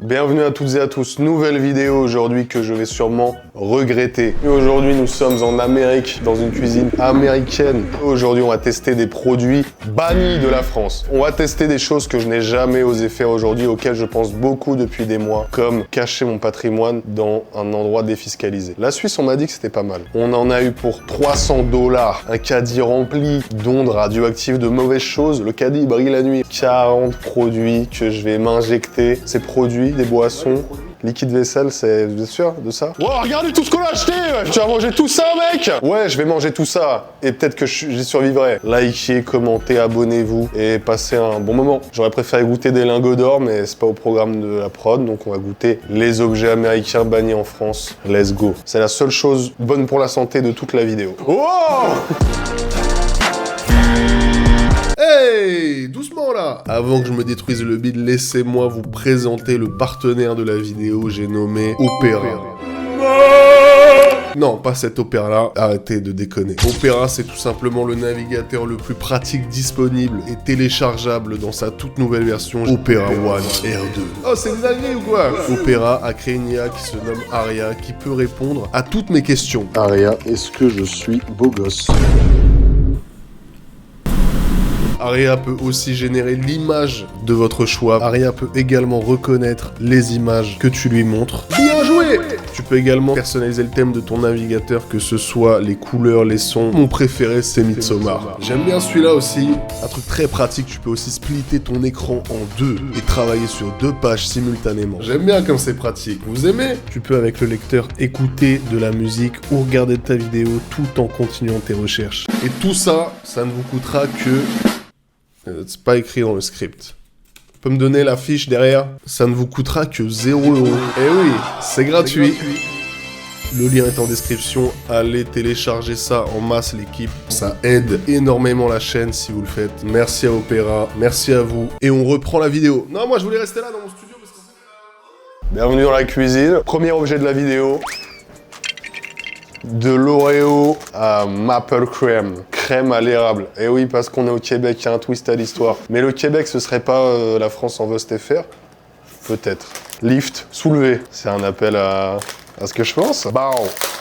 Bienvenue à toutes et à tous, nouvelle vidéo aujourd'hui que je vais sûrement regretter. Aujourd'hui nous sommes en Amérique, dans une cuisine américaine. Aujourd'hui on va tester des produits bannis de la France. On va tester des choses que je n'ai jamais osé faire aujourd'hui, auxquelles je pense beaucoup depuis des mois, comme cacher mon patrimoine dans un endroit défiscalisé. La Suisse on m'a dit que c'était pas mal. On en a eu pour 300 $, un caddie rempli d'ondes radioactives, de mauvaises choses. Le caddie il brille la nuit. 40 produits que je vais m'injecter. Ces produits, des boissons, liquide vaisselle, c'est bien sûr de ça. Wow, regardez tout ce qu'on a acheté. Tu vas manger tout ça, mec? Ouais, je vais manger tout ça. Et peut-être que j'y survivrai. Likez, commentez, abonnez-vous et passez un bon moment. J'aurais préféré goûter des lingots d'or, mais c'est pas au programme de la prod, donc on va goûter les objets américains bannis en France. Let's go. C'est la seule chose bonne pour la santé de toute la vidéo. Wow! Hey, doucement là. Avant que je me détruise le bide, laissez-moi vous présenter le partenaire de la vidéo, j'ai nommé Opera. Non, pas cet Opera-là, arrêtez de déconner. Opera, c'est tout simplement le navigateur le plus pratique disponible et téléchargeable dans sa toute nouvelle version Opera One R2. Oh, c'est des dingueries ou quoi? Opera a créé une IA qui se nomme Aria, qui peut répondre à toutes mes questions. Aria, est-ce que je suis beau gosse? Aria peut aussi générer l'image de votre choix. Aria peut également reconnaître les images que tu lui montres. Bien joué! Tu peux également personnaliser le thème de ton navigateur, que ce soit les couleurs, les sons. Mon préféré, c'est Midsommar. J'aime bien celui-là aussi. Un truc très pratique, tu peux aussi splitter ton écran en deux et travailler sur 2 pages simultanément. J'aime bien comme c'est pratique. Vous aimez? Tu peux avec le lecteur écouter de la musique ou regarder ta vidéo tout en continuant tes recherches. Et tout ça, ça ne vous coûtera que... C'est pas écrit dans le script. Tu peux me donner la fiche derrière? Ça ne vous coûtera que 0 €. Eh oui, c'est gratuit. Le lien est en description. Allez télécharger ça en masse, l'équipe. Ça aide énormément la chaîne si vous le faites. Merci à Opera, merci à vous. Et on reprend la vidéo. Non, moi je voulais rester là dans mon studio parce que... Bienvenue dans la cuisine. Premier objet de la vidéo. De l'Oreo à Maple Crème. Crème à l'érable. Et oui, parce qu'on est au Québec, il y a un twist à l'histoire. Mais le Québec, ce serait pas la France en veut faire? Peut-être. Lift, soulevé. C'est un appel à ce que je pense. Bah,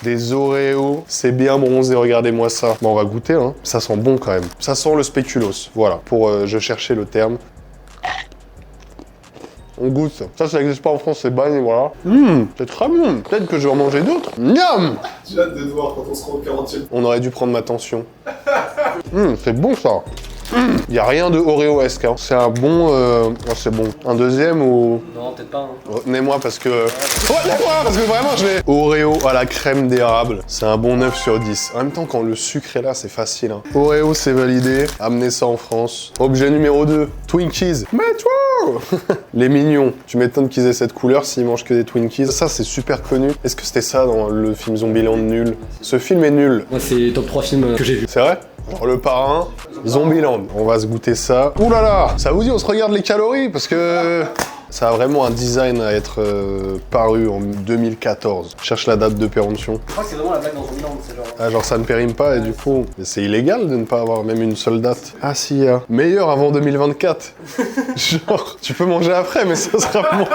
des Oreos, c'est bien bronzé, regardez-moi ça. Bon, on va goûter, hein. Ça sent bon quand même. Ça sent le spéculoos. Voilà, pour je cherchais le terme. On goûte. Ça n'existe pas en France, c'est banni, voilà. C'est très bon. Peut-être que je vais en manger d'autres. Miam! J'ai hâte de te voir quand on sera au 40e. On aurait dû prendre ma tension. C'est bon ça. Il n'y a rien de Oreo-esque. Hein. C'est un bon... Oh, c'est bon. Un deuxième ou... Non, peut-être pas. Hein. Retenez-moi parce que... Retenez-moi parce que vraiment je vais... Oreo à la crème d'érable. C'est un bon 9 sur 10. En même temps, quand le sucre est là, c'est facile. Hein. Oreo, c'est validé. Amenez ça en France. Objet numéro 2. Twinkies. Metro. Les mignons. Tu m'étonnes qu'ils aient cette couleur s'ils mangent que des Twinkies. Ça, c'est super connu. Est-ce que c'était ça dans le film Zombieland nul? Ce film est nul. Moi, c'est top 3 films que j'ai vu. C'est vrai? Alors, le parrain, Zombieland. On va se goûter ça. Ouh là là! Ça vous dit, on se regarde les calories? Parce que ça a vraiment un design à être paru en 2014. Je cherche la date de péremption. Je crois que c'est vraiment la blague dans Zombieland, c'est genre... Ah, genre ça ne périme pas et du coup, c'est illégal de ne pas avoir même une seule date. Ah si, meilleur avant 2024. Genre, tu peux manger après, mais ça sera moins...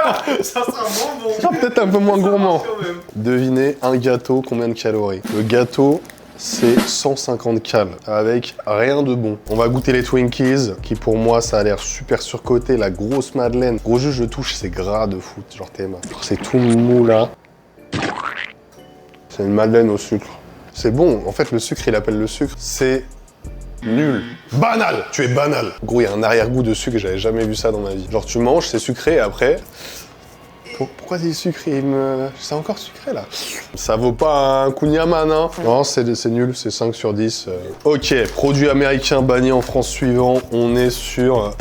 Ça sera moins bon. Ça sera peut-être un peu moins gourmand. Quand même. Devinez, un gâteau, combien de calories? Le gâteau... c'est 150 cales, avec rien de bon. On va goûter les Twinkies, qui pour moi, ça a l'air super surcoté. La grosse madeleine. Gros jeu, je touche, c'est gras de foot, genre TMA. C'est tout mou là. C'est une madeleine au sucre. C'est bon, en fait, le sucre, il appelle le sucre. C'est nul. Banal. Tu es banal. Gros, il y a un arrière-goût de sucre, j'avais jamais vu ça dans ma vie. Genre, tu manges, c'est sucré, et après... Pourquoi c'est sucré? C'est encore sucré là. Ça vaut pas un Kunyaman, hein? Non, c'est nul, c'est 5 sur 10. Ok, produit américain banni en France suivant. On est sur...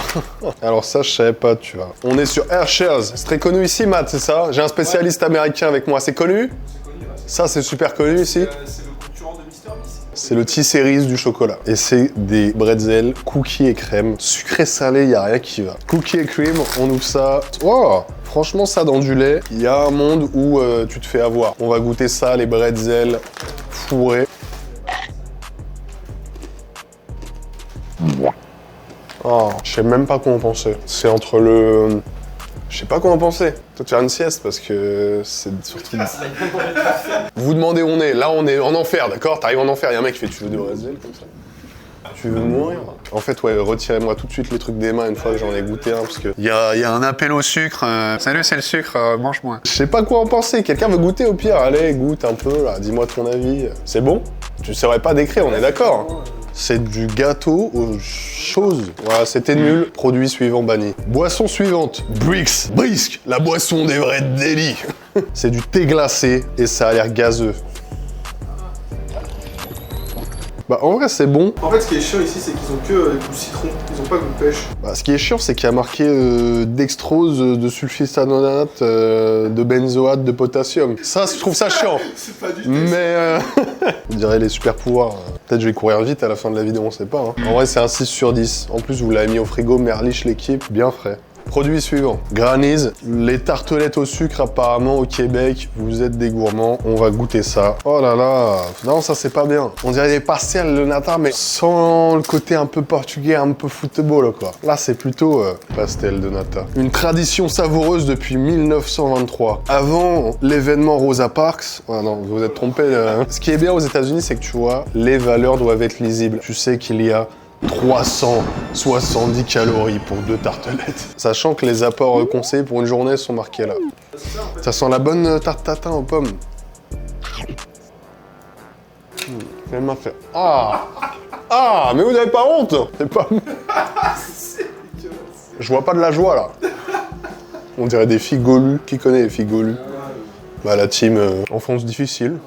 Alors ça, je savais pas, tu vois. On est sur Hershey's. C'est très connu ici, Matt, c'est ça? J'ai un spécialiste américain avec moi. C'est connu? C'est connu, ouais. Ça, c'est super connu ici? C'est le concurrent de Mister Miss. C'est le T-Series du chocolat. Et c'est des bretzels, cookies et crème. Sucré salé, y a rien qui va. Cookies et crème, on ouvre ça. Oh! Franchement, ça dans du lait, il y a un monde où tu te fais avoir. On va goûter ça, les bretzels fourrés. Oh, je sais même pas quoi en penser. C'est entre Je sais pas quoi en penser. Toi, tu as une sieste parce que c'est surtout... Vous vous demandez où on est. Là, on est en enfer, d'accord? T'arrives en enfer, y'a un mec qui fait tu veux du Brésil comme ça. Tu veux mourir? En fait, ouais, retirez-moi tout de suite les trucs des mains une fois que j'en ai goûté un, parce que... Il y a un appel au sucre. Salut, c'est le sucre, mange-moi. Je sais pas quoi en penser. Quelqu'un veut goûter au pire? Allez, goûte un peu, là. Dis-moi ton avis. C'est bon? Tu saurais pas décrire, on est d'accord, hein. C'est du gâteau aux choses. Voilà, c'était nul. Produit suivant banni. Boisson suivante. Brix. Brisque. La boisson des vrais délits. C'est du thé glacé et ça a l'air gazeux. Bah en vrai c'est bon. En fait, ce qui est chiant ici, c'est qu'ils ont que goût citron. Ils ont pas goût pêche. Bah, ce qui est chiant, c'est qu'il y a marqué dextrose, de sulfisanonate, de benzoate, de potassium. Ça, je trouve ça chiant. C'est pas du tout. Mais on dirait les super pouvoirs. Peut-être je vais courir vite à la fin de la vidéo, on sait pas. Hein. En vrai, c'est un 6 sur 10. En plus, vous l'avez mis au frigo, Merlich l'équipe, bien frais. Produit suivant. Granise, les tartelettes au sucre apparemment au Québec, vous êtes des gourmands, on va goûter ça. Oh là là, non ça c'est pas bien. On dirait des pastels de nata mais sans le côté un peu portugais, un peu football quoi. Là c'est plutôt pastel de nata. Une tradition savoureuse depuis 1923. Avant l'événement Rosa Parks, ah non vous vous êtes trompé. Ce qui est bien aux États-Unis c'est que tu vois, les valeurs doivent être lisibles. Tu sais qu'il y a 370 calories pour 2 tartelettes. Sachant que les apports conseillés pour une journée sont marqués là. Ça sent la bonne tarte tatin aux pommes. Elle m'a fait... Ah! Ah! Mais vous n'avez pas honte! C'est pas... Je vois pas de la joie là. On dirait des filles golues. Qui connaît les filles golues? Bah la team enfance difficile.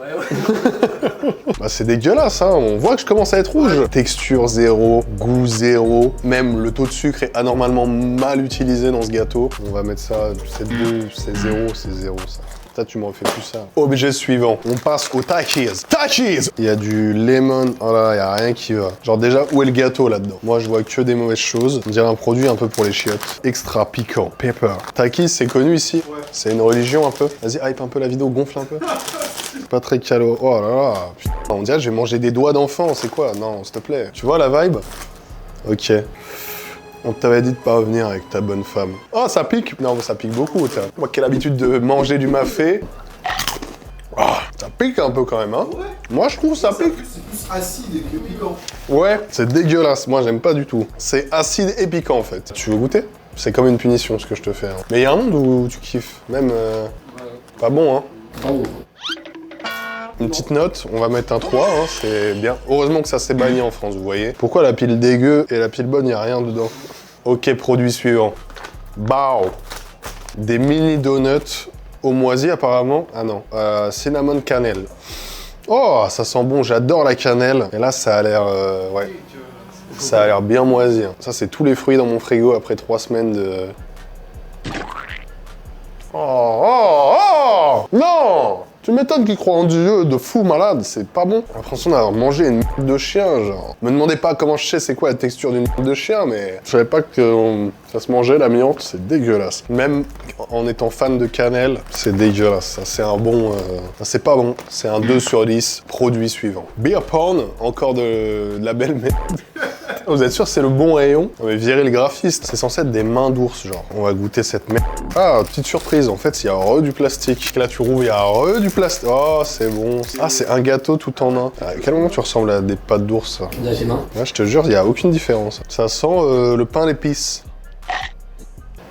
Bah c'est dégueulasse, hein. On voit que je commence à être rouge. Texture zéro, goût zéro. Même le taux de sucre est anormalement mal utilisé dans ce gâteau. On va mettre ça, c'est 2, c'est 0, c'est 0 ça. Ça, tu m'en fais plus ça. Objet suivant. On passe au Takis. Takis! Il y a du lemon. Oh là là, il y a rien qui va. Genre déjà, où est le gâteau là-dedans? Moi, je vois que des mauvaises choses. On dirait un produit un peu pour les chiottes. Extra piquant. Pepper. Takis, c'est connu ici? Ouais. C'est une religion un peu. Vas-y, hype un peu la vidéo, gonfle un peu. Pas très calo. Oh là là. Putain, on dirait que je vais manger des doigts d'enfant. C'est quoi? Non, s'il te plaît. Tu vois la vibe? Ok. On t'avait dit de pas revenir avec ta bonne femme. Oh, ça pique? Non, mais ça pique beaucoup, tiens. Moi qui ai l'habitude de manger du mafé. Oh, ça pique un peu quand même, hein? Ouais. Moi, je trouve ça pique. C'est plus acide que piquant. Ouais, c'est dégueulasse. Moi, j'aime pas du tout. C'est acide et piquant, en fait. Tu veux goûter? C'est comme une punition, ce que je te fais. Hein. Mais il y a un monde où tu kiffes. Même... Pas bon, hein? Une petite note, on va mettre un 3, hein, c'est bien. Heureusement que ça s'est banni en France, vous voyez. Pourquoi la pile dégueu et la pile bonne, il n'y a rien dedans? Ok, produit suivant. Bao. Des mini donuts au moisi apparemment. Ah non, cinnamon cannelle. Oh, ça sent bon, j'adore la cannelle. Et là, ça a l'air... ouais. Ça a l'air bien moisi. Hein. Ça, c'est tous les fruits dans mon frigo après 3 semaines de... Oh non! Tu m'étonnes qu'ils croient en Dieu de fou malade, c'est pas bon. J'ai l'impression d'avoir mangé une merde de chien, genre. Me demandez pas comment je sais c'est quoi la texture d'une merde de chien, mais je savais pas que ça se mangeait l'amiante, c'est dégueulasse. Même en étant fan de cannelle, c'est dégueulasse. Ça, c'est un bon... Ça, c'est pas bon. C'est un 2 sur 10. Produit suivant. Beer porn, encore de la belle merde. Vous êtes sûr que c'est le bon rayon? On va virer le graphiste. C'est censé être des mains d'ours, genre. On va goûter cette merde. Ah, petite surprise. En fait, il y a du plastique. Là, tu rouvres, il y a du plastique. Oh, c'est bon. Ah, c'est un gâteau tout en un. À quel moment tu ressembles à des pattes d'ours, ça? Là, j'ai main. Ouais, je te jure, il n'y a aucune différence. Ça sent le pain d'épices.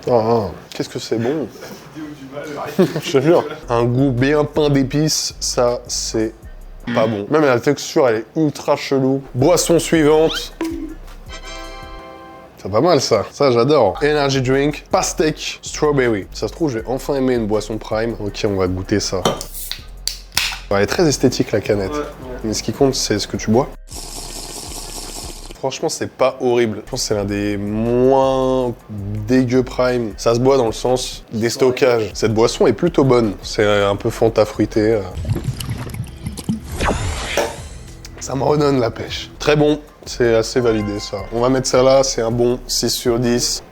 Oh, qu'est-ce que c'est bon. Je te jure. Un goût bien pain d'épices, ça, c'est pas bon. Même la texture, elle est ultra chelou. Boisson suivante. C'est pas mal ça, j'adore. Energy drink, pastèque, strawberry. Ça se trouve, je vais enfin aimer une boisson prime. Ok, on va goûter ça. Elle est très esthétique la canette. Ouais. Mais ce qui compte, c'est ce que tu bois. Franchement, c'est pas horrible. Je pense que c'est l'un des moins dégueux prime. Ça se boit dans le sens des stockages. Cette boisson est plutôt bonne. C'est un peu Fanta fruité. Ça me redonne la pêche. Très bon. C'est assez validé, ça. On va mettre ça là, c'est un bon 6 sur 10.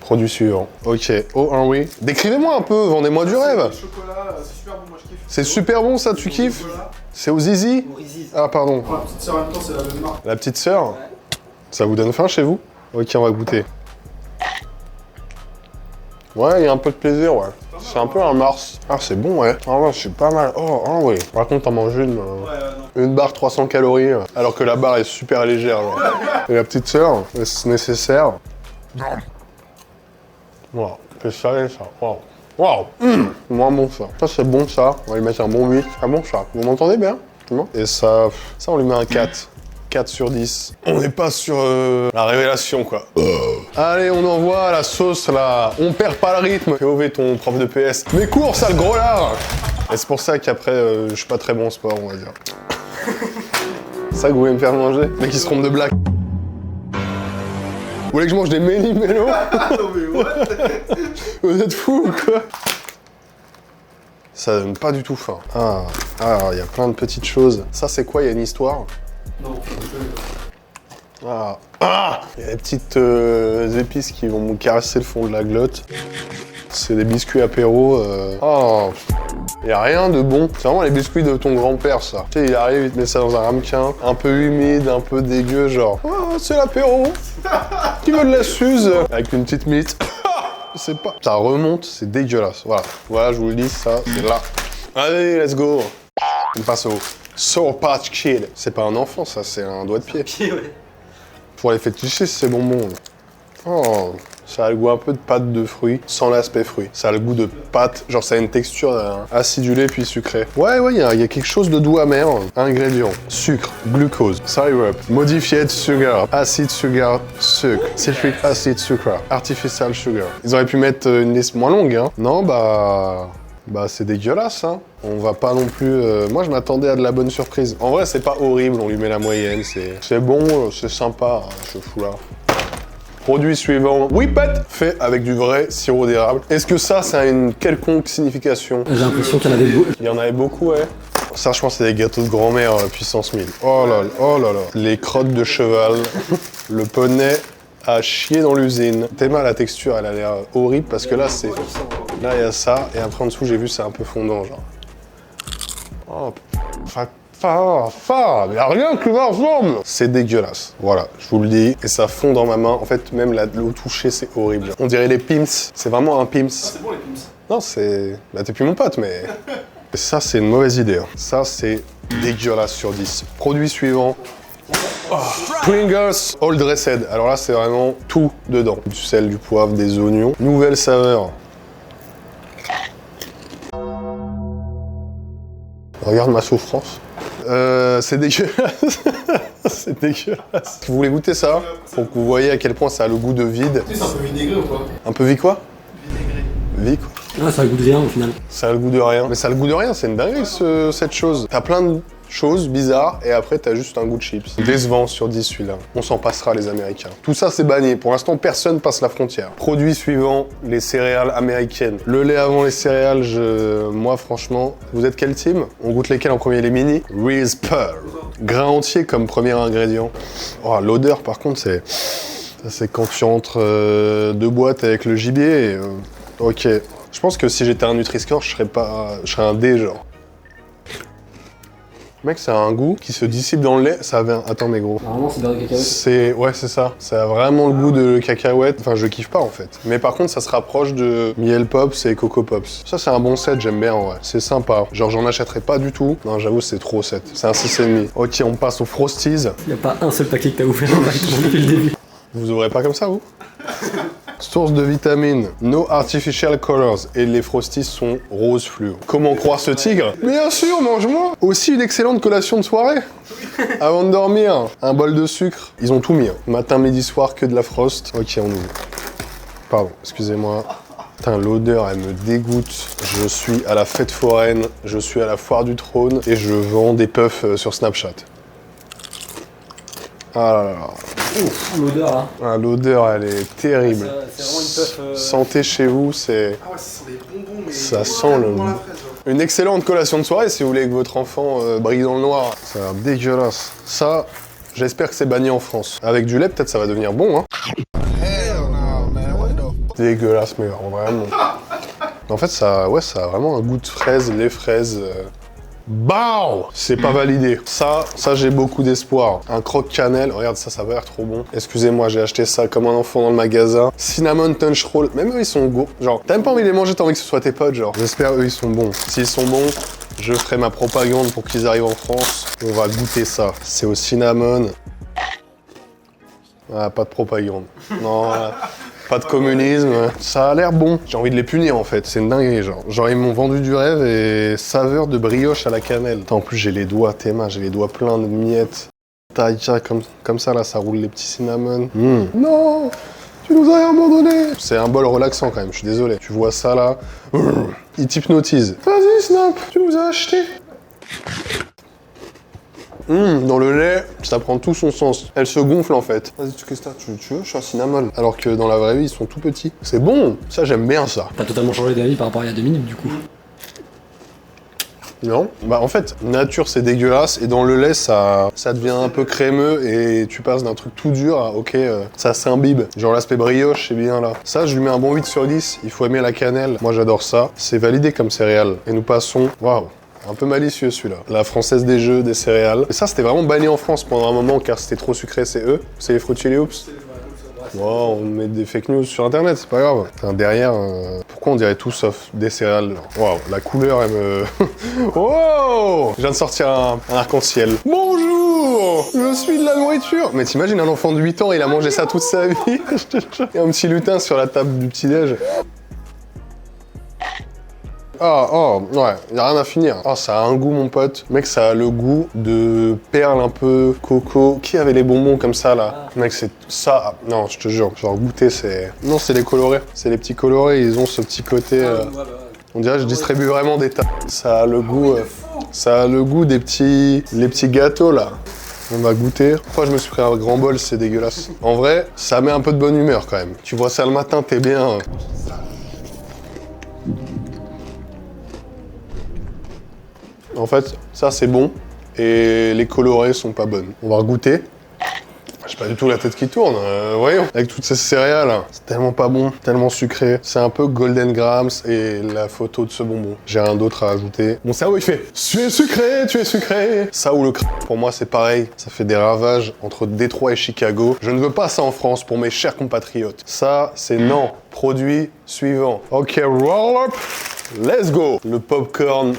Produit suivant. Ok. Oh, un oui. Décrivez-moi un peu, vendez-moi du rêve. Chocolat, c'est super bon, moi je kiffe. C'est super bon, ça, tu kiffes? C'est aux Zizi? Ah, pardon. La petite sœur en même temps, c'est la même marque. La petite sœur? Ouais. Ça vous donne faim chez vous? Ok, on va goûter. Ouais, il y a un peu de plaisir, ouais. C'est un peu un Mars. Ah, c'est bon, ouais. Ah ouais, c'est pas mal. Oh, ah oui. Par contre, t'en manges une. Une barre 300 calories, alors que la barre est super légère, genre. Et la petite sœur, est-ce nécessaire? Wow, c'est salé, ça. Wow. Wow. Moins bon, ça. Ça, c'est bon, ça. On va lui mettre un bon 8. Ah bon, ça. Vous m'entendez bien? Et ça, on lui met un 4. 4 sur 10. On n'est pas sur la révélation, quoi. Allez, on envoie la sauce, là. On perd pas le rythme. Fais OV ton prof de PS. Mais cours, sale gros lard. Et c'est pour ça qu'après, je suis pas très bon au sport, on va dire. C'est ça que vous voulez me faire manger? Mec, qui se trompe de blague. Vous voulez que je mange des méli-mélos? Non mais what? Vous êtes fous ou quoi? Ça donne pas du tout faim. Ah, il y a plein de petites choses. Ça, c'est quoi? Il y a une histoire? Non, il y a des petites épices qui vont me caresser le fond de la glotte. C'est des biscuits apéro. Il y a rien de bon. C'est vraiment les biscuits de ton grand-père, ça. Tu sais, il arrive, il te met ça dans un ramequin, un peu humide, un peu dégueu, genre. Oh, c'est l'apéro. Qui veut de la suze? Avec une petite mythe. C'est pas. Ça remonte, c'est dégueulasse. Voilà, je vous le dis, ça, c'est là. Allez, let's go. On passe au Sour Patch Kid. C'est pas un enfant, ça, c'est un doigt de pied. Ouais. Pour les fétichistes, c'est bonbon. Oh, ça a le goût un peu de pâte de fruits, sans l'aspect fruit. Ça a le goût de pâte, genre ça a une texture acidulée puis sucrée. Ouais, il y a quelque chose de doux amer. Ingrédients: sucre, glucose, syrup, modified sugar, acid sugar, sucre, citric acid sucre, artificial sugar. Ils auraient pu mettre une liste moins longue, hein. Non, bah c'est dégueulasse, hein. On va pas non plus... Moi, je m'attendais à de la bonne surprise. En vrai, c'est pas horrible, on lui met la moyenne, c'est bon, c'est sympa, ce fou-là. Produit suivant, Whippet, fait avec du vrai sirop d'érable. Est-ce que ça a une quelconque signification? J'ai l'impression qu'il y en avait beaucoup. Il y en avait beaucoup, ouais. Ça, je pense, c'est des gâteaux de grand-mère puissance 1000. Oh là là. Les crottes de cheval, le poney à chier dans l'usine. Tellement la texture, elle a l'air horrible parce que là, c'est... Là, il y a ça, et après en dessous, j'ai vu, c'est un peu fondant, genre. Oh, mais y a rien qui va ensemble. C'est dégueulasse. Voilà, je vous le dis. Et ça fond dans ma main. En fait, même au toucher, c'est horrible. On dirait les Pim's. C'est vraiment un Pim's. c'est bon les Pim's. Non, c'est... Bah, t'es plus mon pote, mais... Ça, c'est une mauvaise idée. Hein. Ça, c'est dégueulasse sur 10. Produit suivant. Oh, Pringles All Dressed. Alors là, c'est vraiment tout dedans. Du sel, du poivre, des oignons. Nouvelle saveur. Regarde ma souffrance. C'est dégueulasse. C'est dégueulasse. Vous voulez goûter ça? Pour que vous voyez à quel point ça a le goût de vide. Tu sais, c'est un peu vinaigré ou pas? Un peu vie quoi? Vinaigré. Vie quoi? Ah, ça a le goût de rien au final. Ça a le goût de rien. Mais ça a le goût de rien, c'est une dinguerie cette chose. T'as plein de choses bizarres et après t'as juste un goût de chips. Décevant sur 10 celui-là. On s'en passera les Américains. Tout ça c'est banni. Pour l'instant personne passe la frontière. Produit suivant, les céréales américaines. Le lait avant les céréales, moi franchement, vous êtes quel team? On goûte lesquels en premier? Les mini? Reese Pearl. Grain entier comme premier ingrédient. Oh, l'odeur par contre c'est quand tu entres deux boîtes avec le gibier. Ok. Je pense que si j'étais un Nutri-Score, je serais un D genre. Mec, ça a un goût qui se dissipe dans le lait. Ça avait un... Attends, mais gros. Normalement, c'est beurre de cacahuète. Ouais, c'est ça. Ça a vraiment le goût de cacahuète. Enfin, je kiffe pas, en fait. Mais par contre, ça se rapproche de Miel Pops et Coco Pops. Ça, c'est un bon set, j'aime bien, ouais. C'est sympa. Genre, j'en achèterais pas du tout. Non, j'avoue, c'est trop set. C'est un 6,5. Ok, on passe aux Frosties. Y a pas un seul paquet que t'as ouvert depuis le début. Vous ouvrez pas comme ça, vous? Source de vitamines, no artificial colors, et les Frosties sont rose fluo. Comment croire ce tigre? Bien sûr, mange-moi. Aussi une excellente collation de soirée. Avant de dormir, un bol de sucre. Ils ont tout mis. Hein. Matin, midi, soir, que de la frost. Ok, on ouvre. Pardon, excusez-moi. Putain, l'odeur, elle me dégoûte. Je suis à la fête foraine, je suis à la foire du trône, et je vends des puffs sur Snapchat. Ah là là. Ouf, l'odeur là. Ah, l'odeur, elle est terrible. C'est vraiment une puff. Santé chez vous, c'est... Ah ouais, ça sent les bonbons, mais... Ça sent le... la fraise, genre. Une excellente collation de soirée si vous voulez que votre enfant brille dans le noir. Ça a l'air dégueulasse. Ça, j'espère que c'est banni en France. Avec du lait, peut-être ça va devenir bon, hein. Dégueulasse, mais vraiment. En fait, ça a vraiment un goût de fraise, lait fraise. Bao! C'est pas validé. Ça j'ai beaucoup d'espoir. Un croque-cannelle, regarde ça, ça va l'air trop bon. Excusez-moi, j'ai acheté ça comme un enfant dans le magasin. Cinnamon Punch Roll, même eux ils sont go. Genre, t'as même pas envie de les manger, t'as envie que ce soit tes potes, genre. J'espère eux ils sont bons. S'ils sont bons, je ferai ma propagande pour qu'ils arrivent en France. On va goûter ça. C'est au cinnamon. Ah, pas de propagande. Non, pas de communisme. Ça a l'air bon. J'ai envie de les punir en fait. C'est une dinguerie, genre. Genre ils m'ont vendu du rêve et saveur de brioche à la cannelle. Attends, en plus j'ai les doigts, tes mains, j'ai les doigts pleins de miettes. Taille, comme ça là, ça roule les petits cinnamon. Non, tu nous as abandonnés. C'est un bol relaxant quand même, je suis désolé. Tu vois ça là, il t'hypnotise. Vas-y Snap, tu nous as acheté. Dans le lait, ça prend tout son sens. Elle se gonfle en fait. Vas-y, qu'est-ce que t'as? Tu veux? Je suis un cinnamon. Alors que dans la vraie vie, ils sont tout petits. C'est bon, ça j'aime bien ça. T'as totalement changé d'avis par rapport à il y a 2 minutes du coup. Non. Bah en fait, nature c'est dégueulasse et dans le lait ça devient un peu crémeux et tu passes d'un truc tout dur à ok, ça s'imbibe. Genre l'aspect brioche c'est bien là. Ça je lui mets un bon 8 sur 10, il faut aimer la cannelle. Moi j'adore ça. C'est validé comme céréale. Et nous passons, waouh, un peu malicieux celui-là. La française des jeux, des céréales. Et ça c'était vraiment banni en France pendant un moment car c'était trop sucré, c'est eux. C'est les Fruity Loops. Wow, on met des fake news sur internet, c'est pas grave. Enfin, derrière, pourquoi on dirait tout sauf des céréales? Waouh, la couleur elle me... Wow, je viens de sortir un arc-en-ciel. Bonjour, je suis de la nourriture. Mais t'imagines un enfant de 8 ans, il a mangé ça toute sa vie. Je te jure. Il y a un petit lutin sur la table du petit-déj. Ouais, y a rien à finir. Ah, ça a un goût, mon pote. Mec, ça a le goût de perles un peu coco. Qui avait les bonbons comme ça, là? Mec, c'est ça. Non, je te jure, genre goûter, c'est... Non, c'est les colorés. C'est les petits colorés, ils ont ce petit côté... On dirait que je distribue vraiment des tas. Ça a le goût... ça a le goût des petits... Les petits gâteaux, là. On va goûter. Pourquoi je me suis pris un grand bol, c'est dégueulasse. En vrai, ça met un peu de bonne humeur, quand même. Tu vois ça le matin, t'es bien... En fait, ça c'est bon et les colorés sont pas bonnes. On va goûter. J'ai pas du tout la tête qui tourne, voyons. Avec toutes ces céréales, c'est tellement pas bon, tellement sucré. C'est un peu Golden Grams et la photo de ce bonbon. J'ai rien d'autre à ajouter. Mon cerveau il fait « Tu es sucré, tu es sucré !» Ça ou le pour moi c'est pareil. Ça fait des ravages entre Détroit et Chicago. Je ne veux pas ça en France pour mes chers compatriotes. Ça, c'est non. Produit suivant. Ok, roll up. Let's go. Le popcorn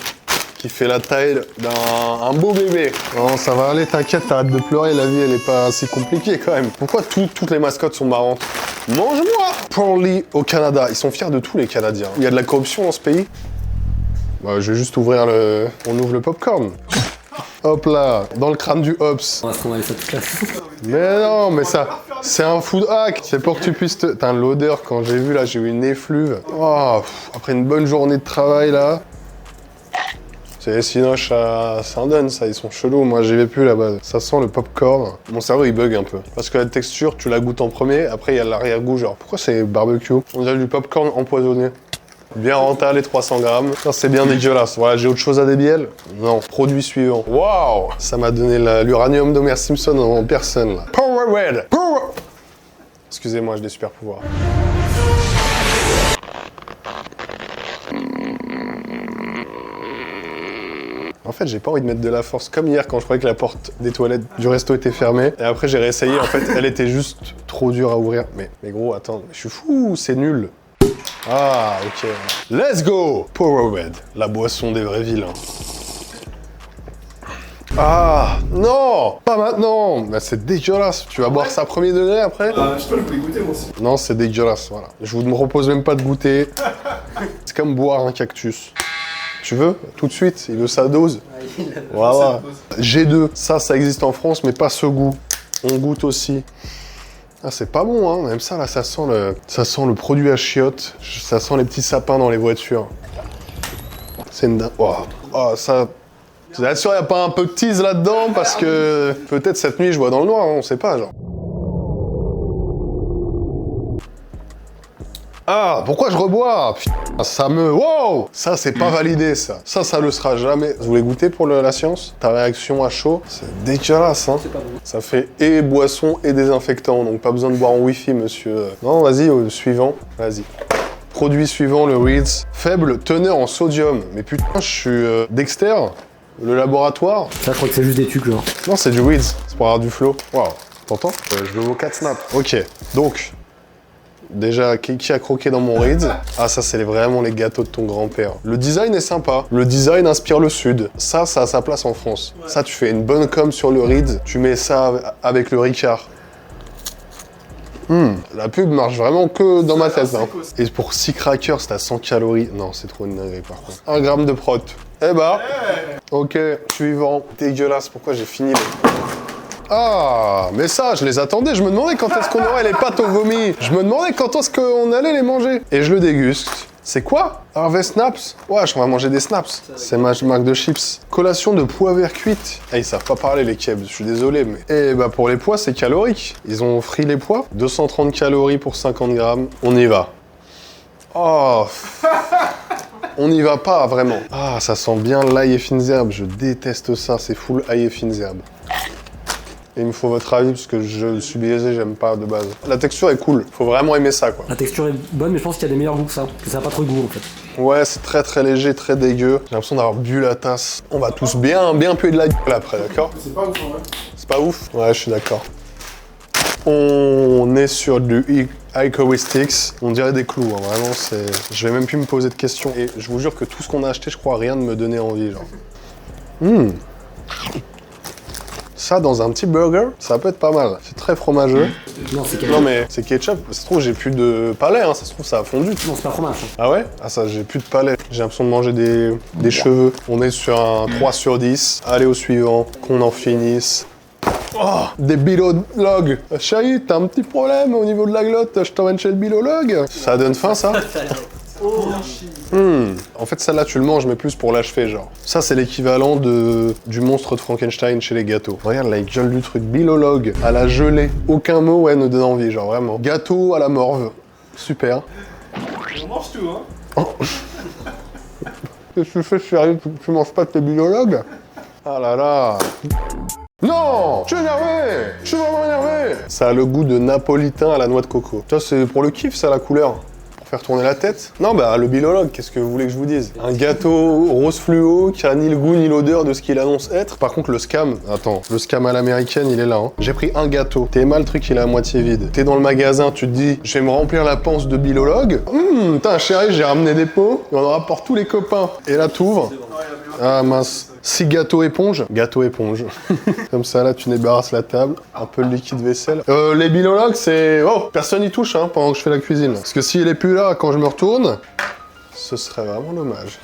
qui fait la taille d'un beau bébé. Non, ça va aller, t'inquiète, t'arrêtes de pleurer, la vie elle est pas si compliquée quand même. Pourquoi toutes les mascottes sont marrantes? Mange-moi! Proudly au Canada, ils sont fiers de tous les Canadiens. Il y a de la corruption dans ce pays? Bah, je vais juste ouvrir le... On ouvre le popcorn. Hop là, dans le crâne du Hops. On va se rendre avec cette classe. Mais non, mais ça, c'est un food hack. C'est pour que tu puisses te... Putain, l'odeur, quand j'ai vu là, j'ai eu une effluve. Oh, après une bonne journée de travail là. C'est les cinoches à Saint-Denis, ça, ils sont chelous. Moi, j'y vais plus là-bas. Ça sent le popcorn. Mon cerveau, il bug un peu. Parce que la texture, tu la goûtes en premier, après, il y a l'arrière-goût, genre, pourquoi c'est barbecue? On dirait du popcorn empoisonné. Bien rentable, les 300 grammes. Ça, c'est bien dégueulasse. Voilà, j'ai autre chose à débiel? Non. Produit suivant. Waouh! Ça m'a donné l'uranium d'Homer Simpson en personne, là. Power Red! Power... Excusez-moi, j'ai des super pouvoirs. En fait, j'ai pas envie de mettre de la force. Comme hier, quand je croyais que la porte des toilettes du resto était fermée. Et après, j'ai réessayé. En fait, elle était juste trop dure à ouvrir. Mais gros, attends, je suis fou, c'est nul. Ah, ok. Let's go! Powerade, la boisson des vrais vilains. Ah, non! Pas maintenant! Bah, c'est dégueulasse. Tu vas boire ça premier degré après? Je peux le goûter moi aussi. Non, c'est dégueulasse, voilà. Je vous propose même pas de goûter. C'est comme boire un cactus. Tu veux? Tout de suite, il veut sa dose. Voilà. G2, ça existe en France, mais pas ce goût. On goûte aussi. Ah, c'est pas bon, hein. Même ça, là, ça sent le produit à chiottes. Ça sent les petits sapins dans les voitures. C'est une... Oh, ça... Je suis sûr, il n'y a pas un peu de tease là-dedans, parce que peut-être cette nuit, je vois dans le noir, hein, on sait pas, genre. Ah, pourquoi je rebois? Putain, ça me... Wow! Ça, c'est pas validé, ça. Ça le sera jamais. Vous voulez goûter pour la science? Ta réaction à chaud? C'est dégueulasse, hein. C'est pas bon. Ça fait et boisson et désinfectant, donc pas besoin de boire en wifi, monsieur. Non, vas-y, au suivant. Vas-y. Produit suivant, le Reeds. Faible teneur en sodium. Mais putain, je suis Dexter. Le laboratoire. Ça, je crois que c'est juste des tucs, genre. Non, c'est du weeds. C'est pour avoir du flow. Waouh. T'entends? Je veux vos 4 snaps. Ok. Donc, déjà, qui a croqué dans mon Reeds? Ah, ça, c'est vraiment les gâteaux de ton grand-père. Le design est sympa. Le design inspire le sud. Ça a sa place en France. Ça, tu fais une bonne com sur le Reeds. Tu mets ça avec le Ricard. La pub marche vraiment que dans ma tête. Hein. Et pour 6 crackers, t'as 100 calories. Non, c'est trop une dinguerie par contre. 1 gramme de prot. Eh bah. Ok, suivant. Dégueulasse, pourquoi j'ai fini les... Ah, mais ça, je les attendais. Je me demandais quand est-ce qu'on aurait les pâtes au vomi. Je me demandais quand est-ce qu'on allait les manger. Et je le déguste. C'est quoi? Harvest Snaps? Ouais, on va manger des snaps. C'est ma marque de chips. Collation de pois verts cuites. Ah, ils savent pas parler les kebs, je suis désolé, mais... Et bah pour les pois, c'est calorique. Ils ont frit les pois. 230 calories pour 50 grammes. On y va. Oh. On n'y va pas, vraiment. Ah, ça sent bien l'ail et fines herbes. Je déteste ça, c'est full ail et fines herbes. Et il me faut votre avis, parce que je suis biaisé, j'aime pas de base. La texture est cool, faut vraiment aimer ça, quoi. La texture est bonne, mais je pense qu'il y a des meilleurs goûts que ça. Parce que ça n'a pas trop de goût, en fait. Ouais, c'est très très léger, très dégueu. J'ai l'impression d'avoir bu la tasse. On va tous bien puer de la gueule après, d'accord? C'est pas ouf, en vrai. C'est pas ouf? Ouais, je suis d'accord. On est sur du Hickory Sticks. On dirait des clous, hein. Vraiment, c'est... Je vais même plus me poser de questions. Et je vous jure que tout ce qu'on a acheté, je crois rien de me donner envie, genre. Ça, dans un petit burger, ça peut être pas mal. C'est très fromageux. Non, c'est ketchup. Non mais c'est ketchup. Ça se trouve, j'ai plus de palais, hein. Ça se trouve, ça a fondu. Non, c'est pas fromage. Hein. Ah ouais? Ah ça, j'ai plus de palais. J'ai l'impression de manger des cheveux. On est sur un 3 sur 10. Allez au suivant, qu'on en finisse. Oh, des bilologues. Chérie, t'as un petit problème au niveau de la glotte, je t'emmène chez le bilologue. Ça donne faim, ça? En fait, celle-là, tu le manges, mais plus pour l'achever, genre. Ça, c'est l'équivalent du monstre de Frankenstein chez les gâteaux. Regarde la gueule du truc. Bilologue à la gelée. Aucun mot, ouais, ne donne envie, genre, vraiment. Gâteau à la morve. Super. On mange tout, hein. Qu'est-ce que tu fais, sérieux? Tu manges pas de tes bilologues? Ah là là. Non! Je suis énervé! Je suis vraiment énervé! Ça a le goût de napolitain à la noix de coco. Ça, c'est pour le kiff, ça, la couleur. Pour faire tourner la tête. Non, bah, le bilologue, qu'est-ce que vous voulez que je vous dise? Un gâteau rose fluo qui a ni le goût ni l'odeur de ce qu'il annonce être. Par contre, le scam, attends, le scam à l'américaine, il est là, hein. J'ai pris un gâteau. T'es mal, le truc, il est à moitié vide. T'es dans le magasin, tu te dis, je vais me remplir la panse de bilologue. Putain, chérie, j'ai ramené des pots. Et on en rapporte tous les copains. Et là, t'ouvres. Ah mince. 6 gâteaux éponge. Gâteau éponge. Comme ça, là, tu débarrasses la table. Un peu de liquide vaisselle. Les bilologues, c'est... Oh, personne y touche, hein, pendant que je fais la cuisine. Parce que s'il est plus là, quand je me retourne, ce serait vraiment dommage.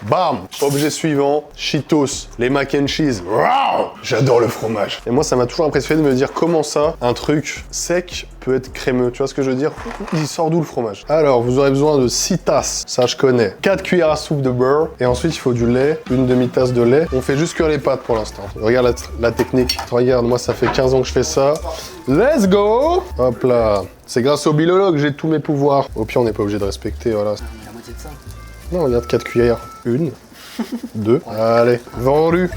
Bam! Objet suivant, Cheetos, les mac and cheese. Wow! J'adore le fromage. Et moi, ça m'a toujours impressionné de me dire comment ça, un truc sec peut être crémeux. Tu vois ce que je veux dire? Il sort d'où le fromage? Alors, vous aurez besoin de 6 tasses, ça je connais. 4 cuillères à soupe de beurre. Et ensuite, il faut du lait, une demi-tasse de lait. On fait juste cuire les pâtes pour l'instant. Regarde la technique. Regarde, moi, ça fait 15 ans que je fais ça. Let's go! Hop là. C'est grâce au bilologue, j'ai tous mes pouvoirs. Au pire, on n'est pas obligé de respecter, voilà. La moitié de ça. Non, regarde, 4 cuillères. 1, 2, allez, vendu.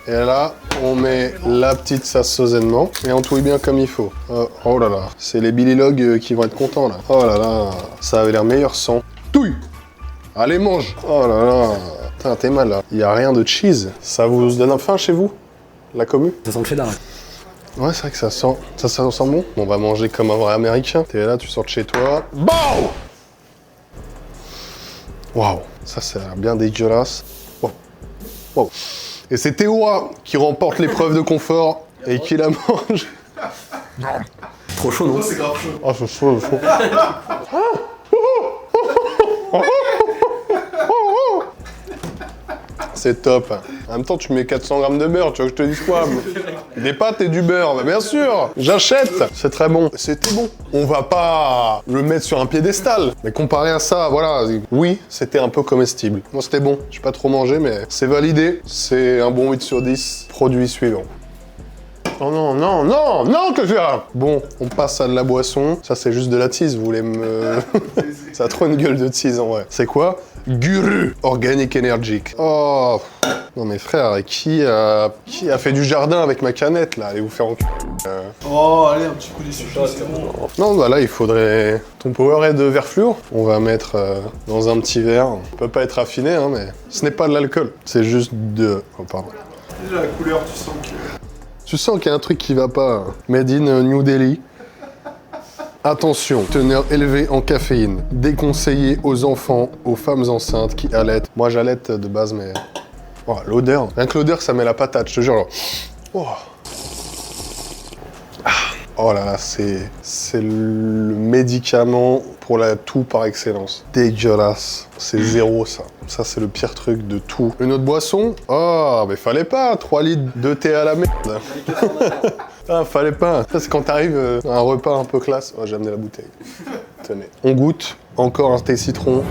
Et là, on met la petite assaisonnement et on touille bien comme il faut. Oh là là, c'est les bilologues qui vont être contents là. Oh là là, ça avait l'air meilleur sans. Touille! Allez, mange! Oh là là, putain, t'es mal là. Il n'y a rien de cheese. Ça vous donne faim chez vous? La commu? Ça sent le cheddar. Ouais, c'est vrai que ça sent bon. On va manger comme un vrai américain. T'es là, tu sors de chez toi. BAM! Waouh, ça a l'air bien dégueulasse. Wow. Wow. Et c'est Théoura qui remporte l'épreuve de confort et qui la mange. Trop chaud, non? C'est grave chaud. Ah, c'est chaud, c'est chaud. C'est top. En même temps, tu mets 400 grammes de beurre, tu veux que je te dise quoi? Des pâtes et du beurre, bah bien sûr, j'achète. C'est très bon. C'était bon. On va pas le mettre sur un piédestal. Mais comparé à ça, voilà, oui, c'était un peu comestible. Moi, c'était bon. J'ai pas trop mangé, mais c'est validé. C'est un bon 8 sur 10. Produit suivant. Oh non, non, non, non, que je fais. Bon, on passe à de la boisson. Ça, c'est juste de la tease, vous voulez me... Ça a trop une gueule de tease, en vrai. C'est quoi? Guru Organic Energic. Oh, non mais frère, qui a fait du jardin avec ma canette, là? Allez vous faire en... Oh, allez, un petit coup d'essuie-tout, c'est bon. Non, bah là, il faudrait... Ton Powerade de verre fluo, on va mettre dans un petit verre. On peut pas être raffiné, hein, mais ce n'est pas de l'alcool. C'est juste de... Oh, pardon. Déjà, la couleur, tu sens que... Tu sens qu'il y a un truc qui va pas. Made in New Delhi. Attention, teneur élevée en caféine. Déconseillé aux enfants, aux femmes enceintes qui allaitent. Moi, j'allaite de base, mais... Oh, l'odeur. Rien que l'odeur, ça met la patate, je te jure. Là. Oh. Oh là là, c'est le médicament pour la toux par excellence. Dégueulasse. C'est zéro, ça. Ça, c'est le pire truc de tout. Une autre boisson? Oh, mais fallait pas. 3 litres de thé à la merde. Ah, fallait pas. Ça, c'est quand t'arrives à un repas un peu classe. Oh, j'ai amené la bouteille. Tenez. On goûte. Encore un thé citron.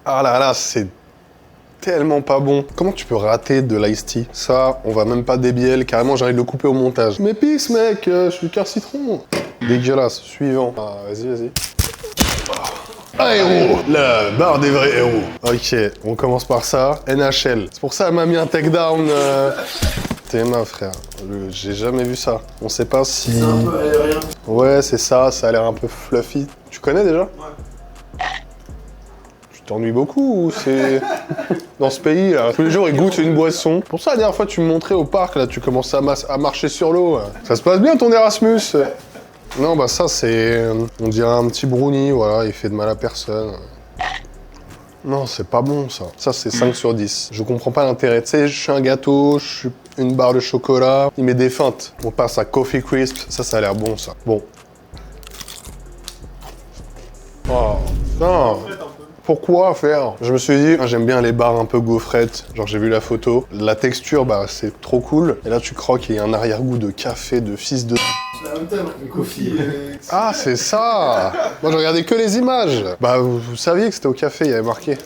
Ah là là, c'est tellement pas bon. Comment tu peux rater de l'ice tea? Ça, on va même pas débiel. Carrément, j'arrive de le couper au montage. Mais pisse, mec, je suis cœur citron. Dégueulasse. Suivant. Ah, vas-y, vas-y. Ah, héros! La barre des vrais héros. Ok, on commence par ça. NHL. C'est pour ça qu'elle m'a mis un takedown. TMA, frère. J'ai jamais vu ça. On sait pas si... C'est un peu aérien. Ouais, c'est ça. Ça a l'air un peu fluffy. Tu connais déjà? Ouais. Tu t'ennuies beaucoup ou c'est... Dans ce pays, là, tous les jours, ils goûtent une boisson. Pour ça, la dernière fois, tu me montrais au parc, là, tu commençais à marcher sur l'eau. Ça se passe bien, ton Erasmus? Non, bah ça, c'est... On dirait un petit brownie, voilà, il fait de mal à personne. Non, c'est pas bon, ça. Ça, c'est 5 sur 10. Je comprends pas l'intérêt. Tu sais, je suis un gâteau, je suis une barre de chocolat. Il met des feintes. On passe à Coffee Crisp. Ça a l'air bon, ça. Bon. Oh, non. Pourquoi faire? Je me suis dit, j'aime bien les barres un peu gaufrettes. Genre, j'ai vu la photo. La texture, bah, c'est trop cool. Et là, tu croques, il y a un arrière-goût de café, de fils de... C'est la même thème, coffee. Ah, c'est ça! Moi, je regardais que les images. Bah, vous saviez que c'était au café, il y avait marqué.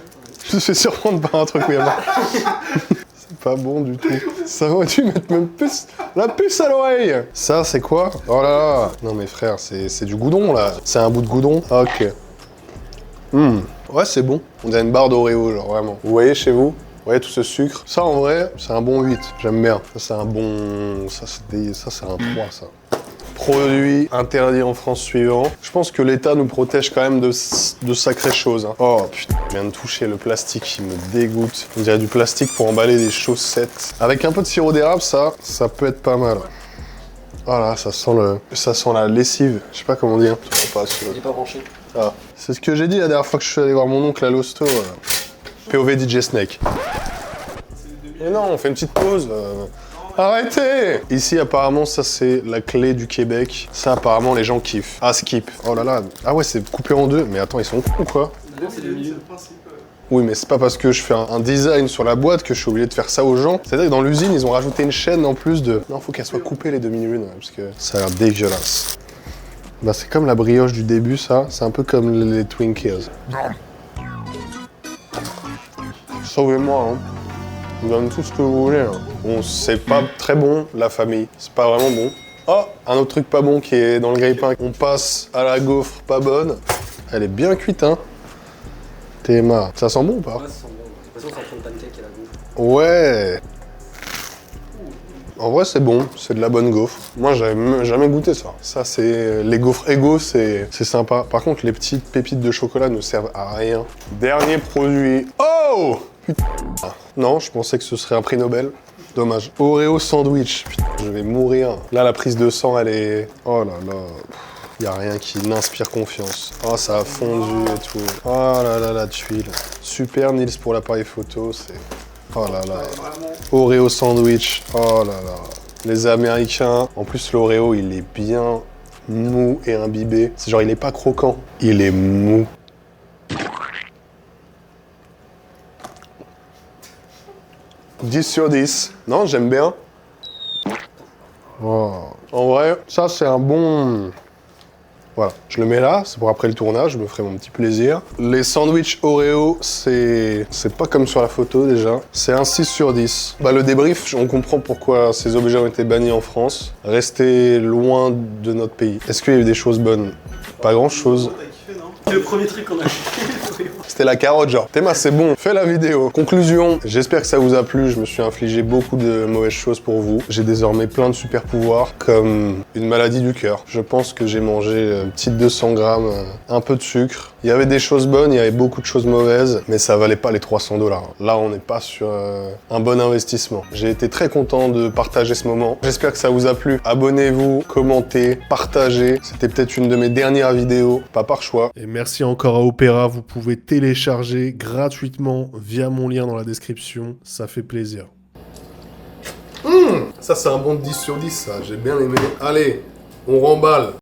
Je me suis surprendre par un truc où il y a marqué. C'est pas bon du tout. Ça aurait dû mettre même la puce à l'oreille. Ça, c'est quoi? Oh là là! Non, mais frère, c'est du goudron, là. C'est un bout de goudron? Ok. Ouais, c'est bon. On dirait une barre d'Oreo, genre, vraiment. Vous voyez chez vous? Vous voyez tout ce sucre? Ça, en vrai, c'est un bon 8. J'aime bien. Ça, c'est un bon... Ça, c'est un 3, ça. Produit interdit en France suivant. Je pense que l'État nous protège quand même de sacrées choses. Hein. Oh putain, je viens de toucher le plastique qui me dégoûte. On dirait du plastique pour emballer des chaussettes. Avec un peu de sirop d'érable, ça peut être pas mal. Voilà, ça sent la lessive. Je sais pas comment dire. Il est pas branché. Ah. C'est ce que j'ai dit la dernière fois que je suis allé voir mon oncle à l'hosto. POV DJ Snake. Mais non, on fait une petite pause. Arrêtez! Ici, apparemment, ça, c'est la clé du Québec. Ça, apparemment, les gens kiffent. Ah, skip. Oh là là. Ah ouais, c'est coupé en deux. Mais attends, ils sont cons ou quoi? C'est le principe. Oui, mais c'est pas parce que je fais un design sur la boîte que je suis obligé de faire ça aux gens. C'est-à-dire que dans l'usine, ils ont rajouté une chaîne en plus de... Non, faut qu'elle soit coupée, les demi-lunes, parce que ça a l'air dégueulasse. Bah, c'est comme la brioche du début, ça. C'est un peu comme les Twinkies. Sauvez-moi, hein. Vous donne tout ce que vous voulez. Hein. Bon, c'est pas très bon, la famille. C'est pas vraiment bon. Oh, un autre truc pas bon qui est dans le grille-pain. On passe à la gaufre pas bonne. Elle est bien cuite, hein. TMA. Ça sent bon ou pas? Ouais, ça sent bon. J'ai l'impression que c'est un pancake à la gaufre. Ouais. En vrai, c'est bon. C'est de la bonne gaufre. Moi, j'avais jamais goûté ça. Ça, c'est... Les gaufres Ego, c'est sympa. Par contre, les petites pépites de chocolat ne servent à rien. Dernier produit. Oh! Putain. Non, je pensais que ce serait un prix Nobel. Dommage. Oreo sandwich. Putain, je vais mourir. Là, la prise de sang, elle est... Oh là là. Y a rien qui n'inspire confiance. Oh, ça a fondu et tout. Oh là là, la tuile. Super Nils pour l'appareil photo, c'est... Oh là là. Oreo sandwich. Oh là là. Les Américains. En plus, l'Oreo, il est bien mou et imbibé. C'est genre, il est pas croquant. Il est mou. « 10 sur 10. Non, j'aime bien. Oh. En vrai, ça, c'est un bon... Voilà, je le mets là, c'est pour après le tournage, je me ferai mon petit plaisir. Les sandwichs Oreo, c'est pas comme sur la photo déjà. C'est un 6 sur 10. Bah, le débrief, on comprend pourquoi ces objets ont été bannis en France. Restez loin de notre pays. Est-ce qu'il y a eu des choses bonnes? Pas grand-chose. C'est le premier truc qu'on a fait. C'était la carotte, genre, Théma, c'est bon, fais la vidéo. Conclusion, j'espère que ça vous a plu. Je me suis infligé beaucoup de mauvaises choses pour vous. J'ai désormais plein de super pouvoirs, comme une maladie du cœur. Je pense que j'ai mangé une petite 200 grammes, un peu de sucre. Il y avait des choses bonnes, il y avait beaucoup de choses mauvaises, mais ça valait pas les 300 $. Là, on n'est pas sur un bon investissement. J'ai été très content de partager ce moment. J'espère que ça vous a plu. Abonnez-vous, commentez, partagez. C'était peut-être une de mes dernières vidéos, pas par choix. Et merci encore à Opera. Vous pouvez télécharger gratuitement via mon lien dans la description. Ça fait plaisir. Ça, c'est un bon 10 sur 10, ça. J'ai bien aimé. Allez, on remballe.